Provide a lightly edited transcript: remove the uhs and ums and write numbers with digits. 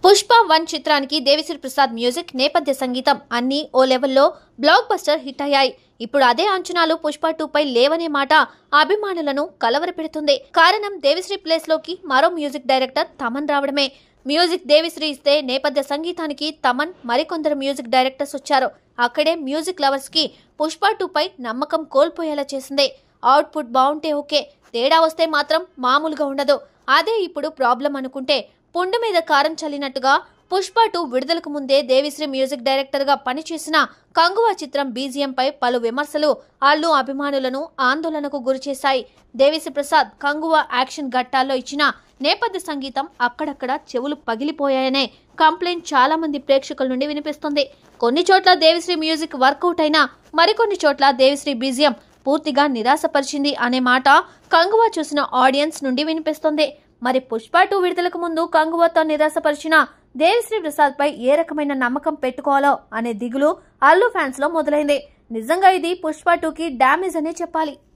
పుష్ప 1 చిత్రానికి దేవిశ్రీ ప్రసాద్ మ్యూజిక్, నేపథ్య సంగీతం అన్ని ఓ లెవెల్లో బ్లాక్ బస్టర్ హిట్ అయ్యాయి. ఇప్పుడు అదే అంచనాలు పుష్ప 2 పై లేవనే మాట అభిమానులను కలవరపెడుతుంది. కారణం దేవిశ్రీ ప్లేస్ లోకి మరో మ్యూజిక్ డైరెక్టర్ తమన్ రావడమే. మ్యూజిక్ దేవిశ్రీ ఇస్తే నేపథ్య సంగీతానికి తమన్, మరికొందరు మ్యూజిక్ డైరెక్టర్స్ వచ్చారు. అక్కడే మ్యూజిక్ లవర్స్ కి పుష్ప 2 పై నమ్మకం కోల్పోయేలా చేసింది. అవుట్పుట్ బాగుంటే ఓకే, తేడా వస్తే మాత్రం మామూలుగా ఉండదు. అదే ఇప్పుడు ప్రాబ్లం అనుకుంటే పుండు మీద కారం చల్లినట్టుగా పుష్ప 2 విడుదలకు ముందే దేవిశ్రీ మ్యూజిక్ డైరెక్టర్ గా పనిచేసిన కంగువా చిత్రం బీజిఎం పై పలు విమర్శలు అల్లు అభిమానులను ఆందోళనకు గురిచేశాయి. దేవిశ్రీ ప్రసాద్ కంగువా యాక్షన్ ఘట్టాల్లో ఇచ్చిన నేపథ్య సంగీతం అక్కడక్కడ చెవులు పగిలిపోయాయనే కంప్లైంట్ చాలా మంది ప్రేక్షకుల నుండి వినిపిస్తుంది. కొన్ని చోట్ల దేవిశ్రీ మ్యూజిక్ వర్కౌట్ అయినా మరికొన్ని చోట్ల దేవిశ్రీ బీజిఎం పూర్తిగా నిరాశపరిచింది అనే మాట కంగువా చూసిన ఆడియన్స్ నుండి వినిపిస్తుంది. మరి పుష్ప 2 విడుదలకు ముందు కంగువాతో నిరాశపరిచిన దేవిశ్రీ ప్రసాద్ పై ఏ రకమైన నమ్మకం పెట్టుకోవాలో అనే దిగులు అల్లు ఫ్యాన్స్ లో మొదలైంది. నిజంగా ఇది పుష్ప 2 కి డ్యామేజ్ అనే చెప్పాలి.